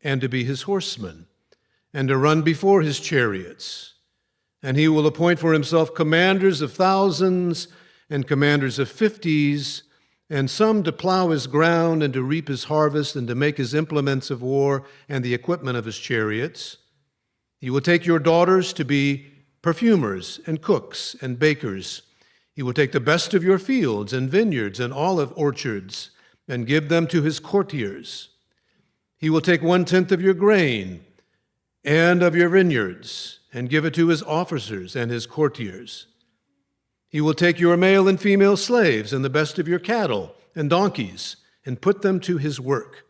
and to be his horsemen, and to run before his chariots. And he will appoint for himself commanders of thousands and commanders of fifties, and some to plow his ground and to reap his harvest and to make his implements of war and the equipment of his chariots. He will take your daughters to be perfumers and cooks and bakers. He will take the best of your fields and vineyards and olive orchards and give them to his courtiers. He will take 1/10 of your grain and of your vineyards and give it to his officers and his courtiers. He will take your male and female slaves and the best of your cattle and donkeys and put them to his work.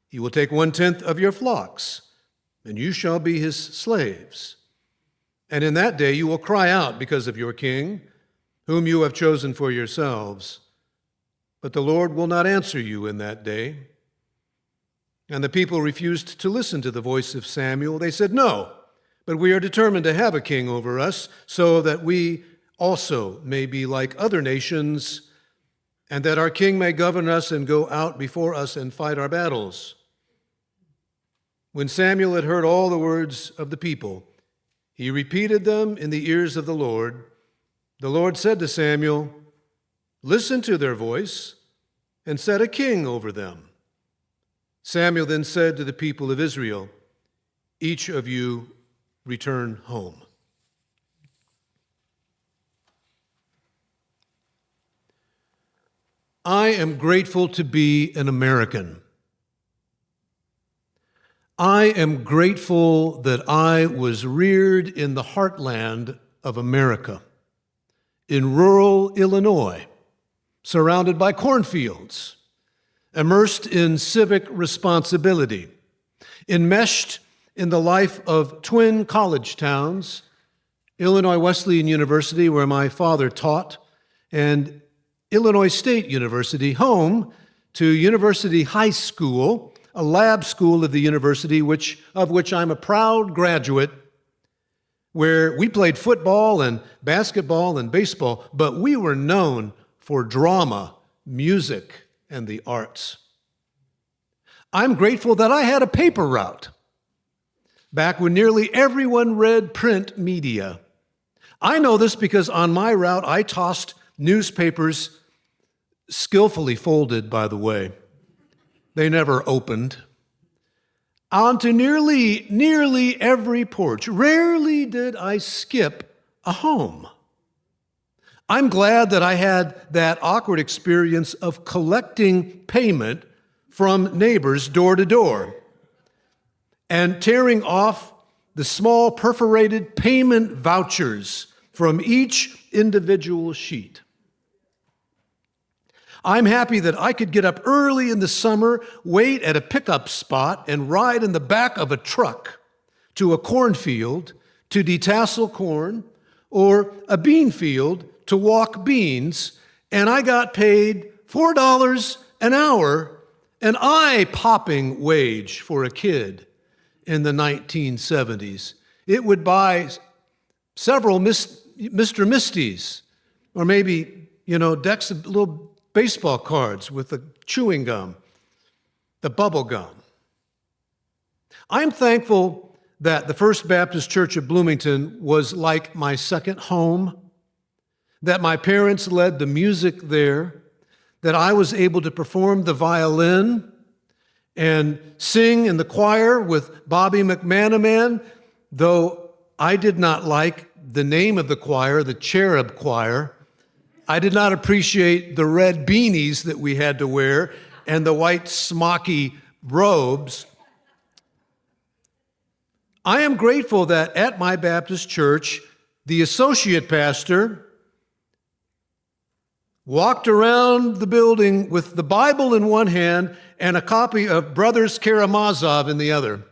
He will take 1/10 of your flocks, and you shall be his slaves. And in that day you will cry out because of your king, whom you have chosen for yourselves. But the Lord will not answer you in that day. And the people refused to listen to the voice of Samuel. They said, "No, but we are determined to have a king over us, so that we also may be like other nations, and that our king may govern us and go out before us and fight our battles." When Samuel had heard all the words of the people, he repeated them in the ears of the Lord. The Lord said to Samuel, "Listen to their voice and set a king over them." Samuel then said to the people of Israel, "Each of you return home." I am grateful to be an American. I am grateful that I was reared in the heartland of America, in rural Illinois, surrounded by cornfields, immersed in civic responsibility, enmeshed in the life of twin college towns, Illinois Wesleyan University, where my father taught, and Illinois State University, home to University High School, a lab school of the university of which I'm a proud graduate, where we played football and basketball and baseball, but we were known for drama, music, and the arts. I'm grateful that I had a paper route back when nearly everyone read print media. I know this because on my route I tossed newspapers, skillfully folded, by the way. They never opened, onto nearly every porch. Rarely did I skip a home. I'm glad that I had that awkward experience of collecting payment from neighbors door to door and tearing off the small perforated payment vouchers from each individual sheet. I'm happy that I could get up early in the summer, wait at a pickup spot, and ride in the back of a truck to a cornfield to detassel corn, or a bean field to walk beans, and I got paid $4 an hour, an eye-popping wage for a kid in the 1970s. It would buy several Mr. Misties, or maybe, decks of little baseball cards with the chewing gum, the bubble gum. I'm thankful that the First Baptist Church of Bloomington was like my second home, that my parents led the music there, that I was able to perform the violin and sing in the choir with Bobby McManaman, though I did not like the name of the choir, the Cherub Choir. I did not appreciate the red beanies that we had to wear and the white smocky robes. I am grateful that at my Baptist church, the associate pastor walked around the building with the Bible in one hand and a copy of Brothers Karamazov in the other.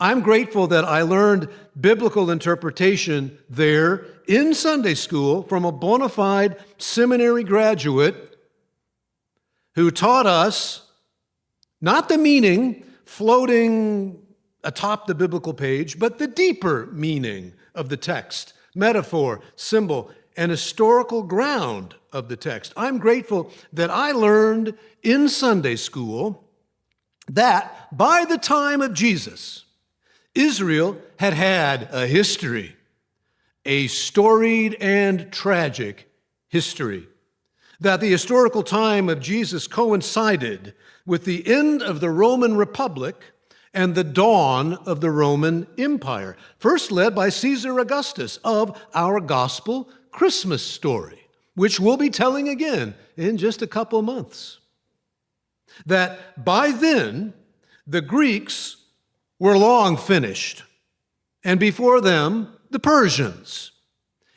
I'm grateful that I learned biblical interpretation there in Sunday school from a bona fide seminary graduate who taught us not the meaning floating atop the biblical page, but the deeper meaning of the text, metaphor, symbol, and historical ground of the text. I'm grateful that I learned in Sunday school that by the time of Jesus, Israel had had a history, a storied and tragic history. That the historical time of Jesus coincided with the end of the Roman Republic and the dawn of the Roman Empire, first led by Caesar Augustus of our gospel Christmas story, which we'll be telling again in just a couple months. That by then, the Greeks were long finished, and before them, the Persians,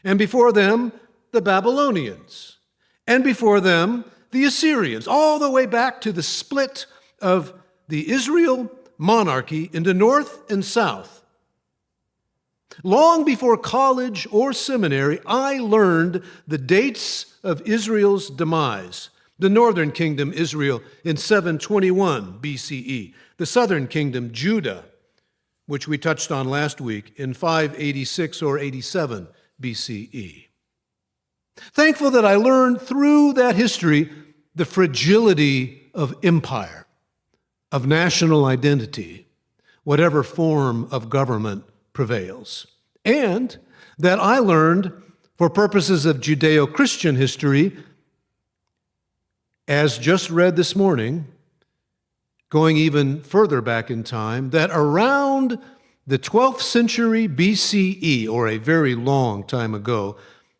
and before them, the Babylonians, and before them, the Assyrians, all the way back to the split of the Israel monarchy into north and south. Long before college or seminary, I learned the dates of Israel's demise. The northern kingdom, Israel, in 721 BCE. The southern kingdom, Judah, which we touched on last week, in 586 or 87 BCE. Thankful that I learned through that history the fragility of empire, of national identity, whatever form of government prevails. And that I learned, for purposes of Judeo-Christian history, as just read this morning, going even further back in time, that around the 12th century BCE, or a very long time ago,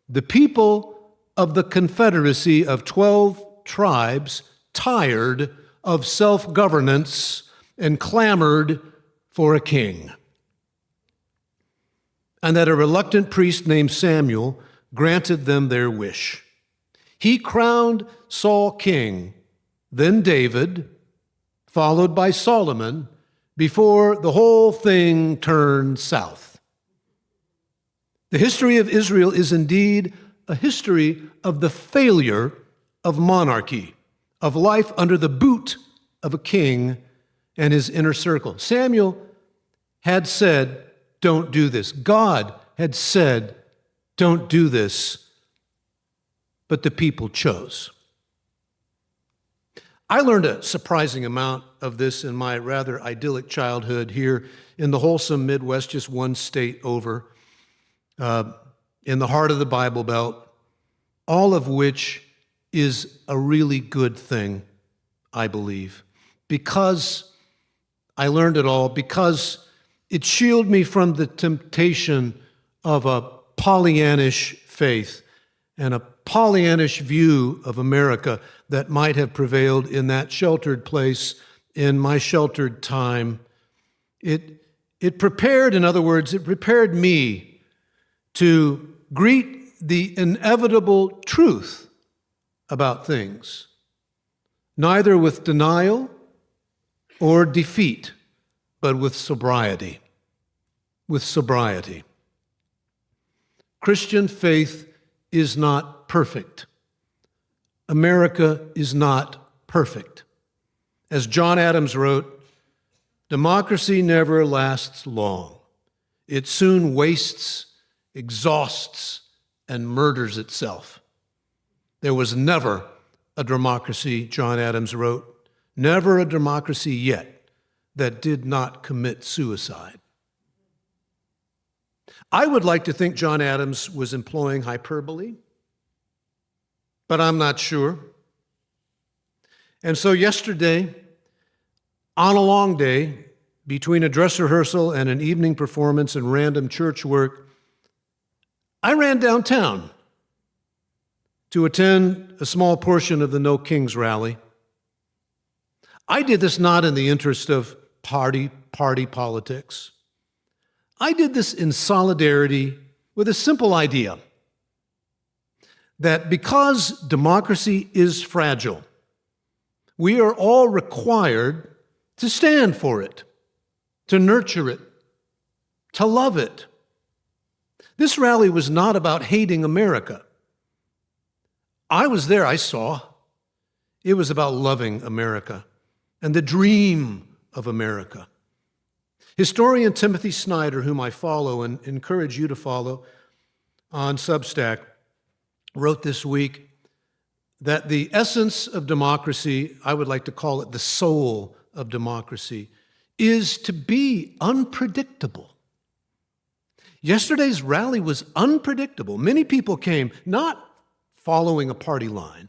the people of the confederacy of 12 tribes tired of self-governance and clamored for a king. And that a reluctant priest named Samuel granted them their wish. He crowned Saul king, then David, followed by Solomon, before the whole thing turned south. The history of Israel is indeed a history of the failure of monarchy, of life under the boot of a king and his inner circle. Samuel had said, "Don't do this." God had said, "Don't do this." But the people chose. I learned a surprising amount of this in my rather idyllic childhood here in the wholesome Midwest, just one state over, in the heart of the Bible Belt, all of which is a really good thing, I believe, because I learned it all, because it shielded me from the temptation of a Pollyannish faith and a Pollyannish view of America that might have prevailed in that sheltered place in my sheltered time. It prepared, in other words, it prepared me to greet the inevitable truth about things, neither with denial or defeat, but with sobriety. With sobriety. Christian faith is not perfect. America is not perfect. As John Adams wrote, democracy never lasts long. It soon wastes, exhausts, and murders itself. There was never a democracy, John Adams wrote, never a democracy yet that did not commit suicide. I would like to think John Adams was employing hyperbole, but I'm not sure. And so yesterday, on a long day, between a dress rehearsal and an evening performance and random church work, I ran downtown to attend a small portion of the No Kings rally. I did this not in the interest of party politics. I did this in solidarity with a simple idea that because democracy is fragile, we are all required to stand for it, to nurture it, to love it. This rally was not about hating America. I was there, I saw. It was about loving America and the dream of America. Historian Timothy Snyder, whom I follow and encourage you to follow on Substack, wrote this week that the essence of democracy, I would like to call it the soul of democracy is to be unpredictable. Yesterday's rally was unpredictable. Many people came not following a party line,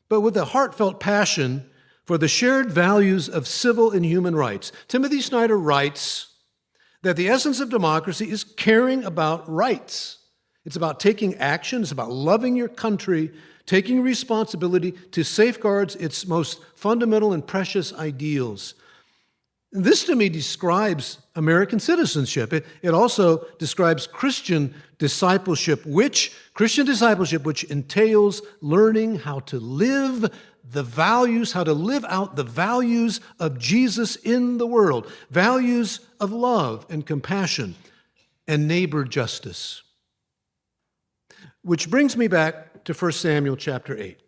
but with a heartfelt passion for the shared values of civil and human rights. Timothy Snyder writes that the essence of democracy is caring about rights. It's about taking action. It's about loving your country, taking responsibility to safeguard its most fundamental and precious ideals. This, to me, describes American citizenship. It also describes Christian discipleship, which entails learning how to live how to live out the values of Jesus in the world, values of love and compassion and neighbor justice. Which brings me back to 1 Samuel chapter 8.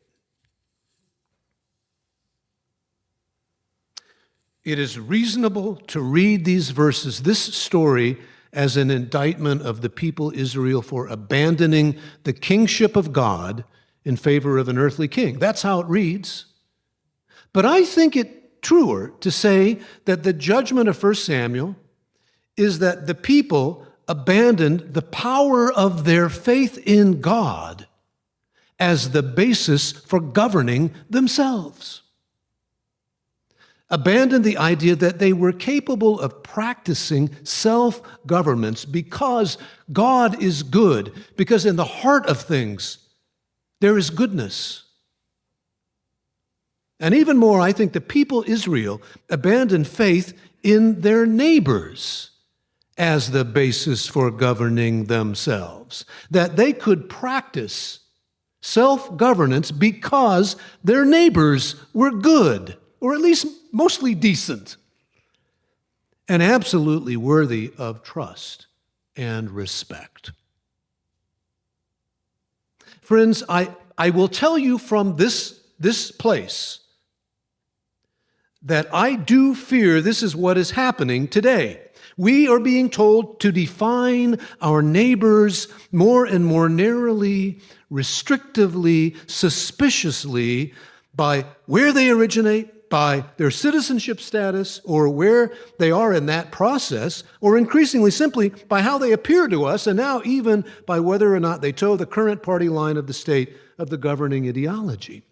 It is reasonable to read these verses, this story, as an indictment of the people Israel for abandoning the kingship of God in favor of an earthly king. That's how it reads. But I think it truer to say that the judgment of 1 Samuel is that the people abandoned the power of their faith in God as the basis for governing themselves. Abandoned the idea that they were capable of practicing self-governance because God is good, because in the heart of things there is goodness. And even more, I think the people Israel abandoned faith in their neighbors as the basis for governing themselves, that they could practice self-governance because their neighbors were good, or at least mostly decent, and absolutely worthy of trust and respect. Friends, I will tell you from this place that I do fear this is what is happening today. We are being told to define our neighbors more and more narrowly, restrictively, suspiciously by where they originate, by their citizenship status, or where they are in that process, or increasingly simply by how they appear to us, and now even by whether or not they toe the current party line of the state of the governing ideology.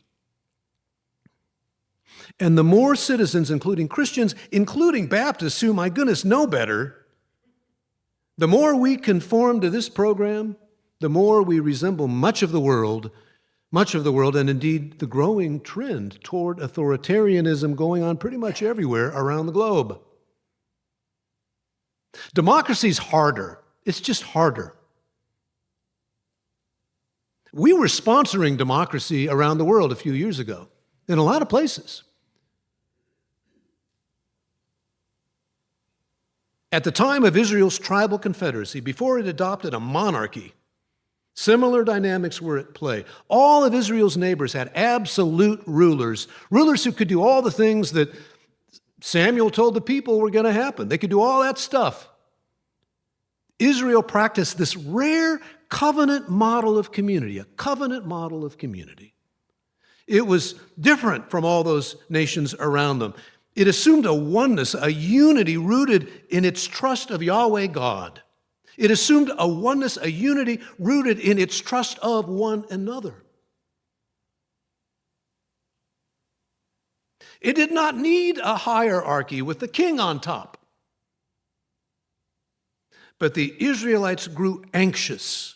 And the more citizens, including Christians, including Baptists, who, my goodness, know better, the more we conform to this program, the more we resemble much of the world, and indeed the growing trend toward authoritarianism going on pretty much everywhere around the globe. Democracy's harder. It's just harder. We were sponsoring democracy around the world a few years ago in a lot of places. At the time of Israel's tribal confederacy, before it adopted a monarchy, similar dynamics were at play. All of Israel's neighbors had absolute rulers who could do all the things that Samuel told the people were going to happen. They could do all that stuff. Israel practiced this rare covenant model of community, a covenant model of community. It was different from all those nations around them. It assumed a oneness, a unity rooted in its trust of Yahweh God. It assumed a oneness, a unity rooted in its trust of one another. It did not need a hierarchy with the king on top. But the Israelites grew anxious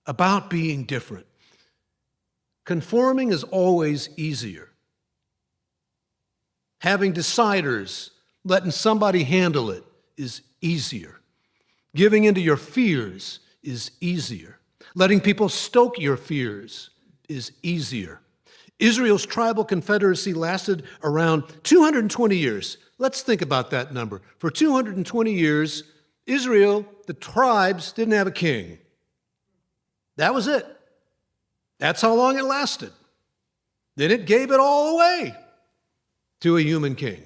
about being different. Conforming is always easier. Having deciders, letting somebody handle it, is easier. Giving into your fears is easier. Letting people stoke your fears is easier. Israel's tribal confederacy lasted around 220 years. Let's think about that number. For 220 years, Israel, the tribes, didn't have a king. That was it. That's how long it lasted. Then it gave it all away to a human king.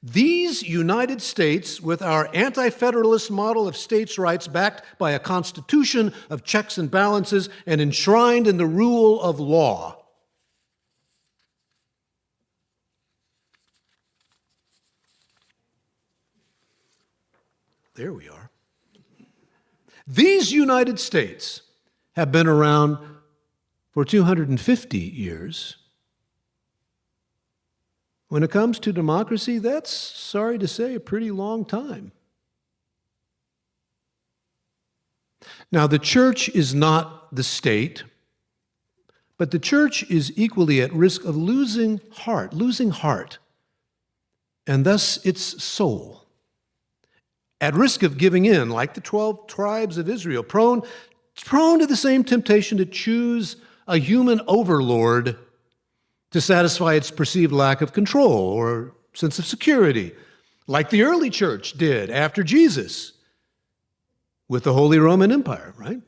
These United States, with our anti-federalist model of states' rights backed by a constitution of checks and balances and enshrined in the rule of law, There we are. These United States have been around for 250 years. When it comes to democracy, that's, sorry to say, a pretty long time. Now, the church is not the state, but the church is equally at risk of losing heart, and thus its soul. At risk of giving in, like the 12 tribes of Israel, prone to the same temptation to choose a human overlord to satisfy its perceived lack of control or sense of security, like the early church did after Jesus with the Holy Roman Empire, right?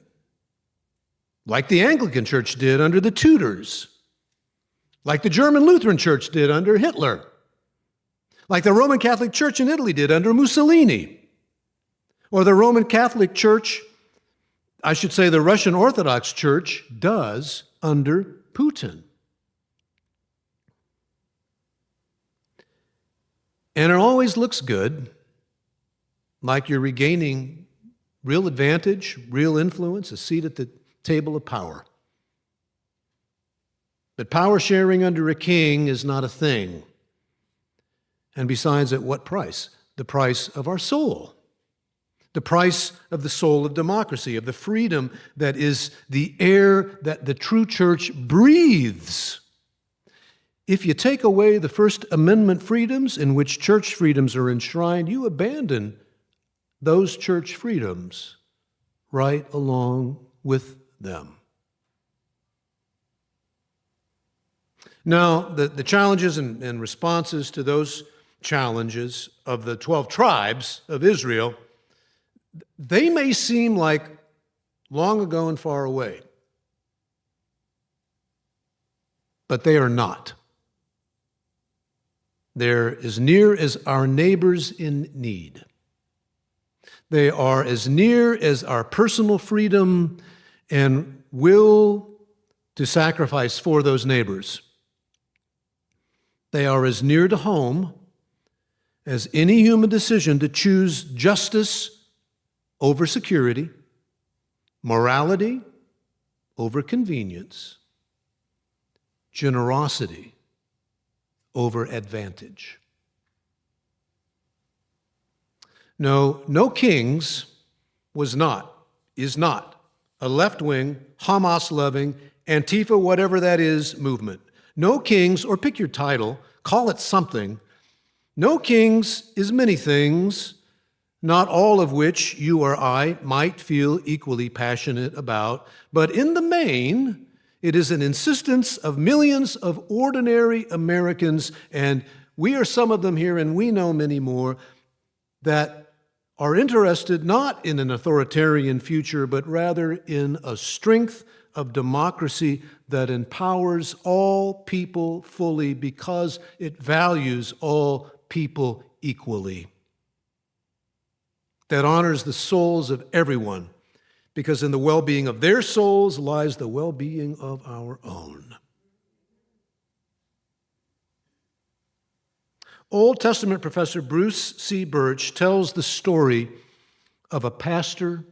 Like the Anglican Church did under the Tudors, like the German Lutheran Church did under Hitler, like the Roman Catholic Church in Italy did under Mussolini, or the Roman Catholic Church, I should say the Russian Orthodox Church, does under Putin. And it always looks good, like you're regaining real advantage, real influence, a seat at the table of power. But power sharing under a king is not a thing. And besides, at what price? The price of our soul. The price of the soul of democracy, of the freedom that is the air that the true church breathes. If you take away the First Amendment freedoms in which church freedoms are enshrined, you abandon those church freedoms right along with them. Now, the challenges and responses to those challenges of the 12 tribes of Israel, they may seem like long ago and far away, but they are not. They're as near as our neighbors in need. They are as near as our personal freedom and will to sacrifice for those neighbors. They are as near to home as any human decision to choose justice over security, morality over convenience, generosity over advantage. No Kings is not a left-wing, Hamas-loving, Antifa, whatever that is, movement. No Kings, or pick your title, call it something. No Kings is many things, not all of which you or I might feel equally passionate about, but in the main, it is an insistence of millions of ordinary Americans, and we are some of them here, and we know many more, that are interested not in an authoritarian future, but rather in a strength of democracy that empowers all people fully because it values all people equally, that honors the souls of everyone, because in the well-being of their souls lies the well-being of our own. Old Testament professor Bruce C. Birch tells the story of a pastor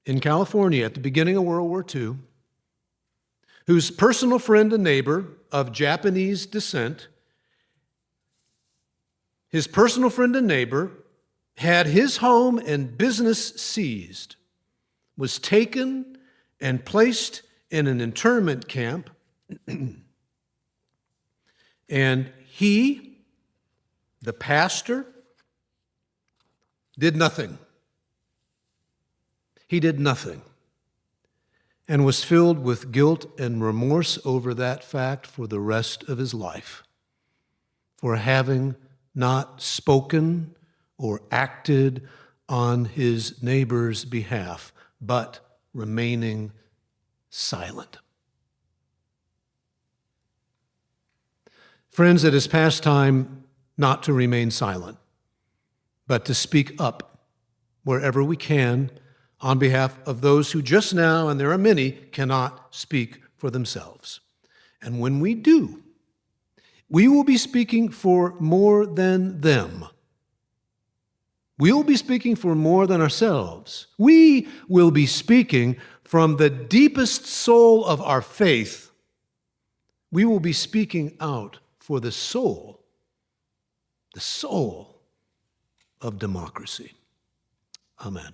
in California at the beginning of World War II, whose personal friend and neighbor of Japanese descent, his personal friend and neighbor had his home and business seized, was taken and placed in an internment camp, and he, the pastor, did nothing. He did nothing and was filled with guilt and remorse over that fact for the rest of his life, for having not spoken or acted on his neighbor's behalf, but remaining silent. Friends, it is past time not to remain silent, but to speak up wherever we can on behalf of those who just now, and there are many, cannot speak for themselves. And when we do, we will be speaking for more than them. We will be speaking for more than ourselves. We will be speaking from the deepest soul of our faith. We will be speaking out for the soul of democracy. Amen.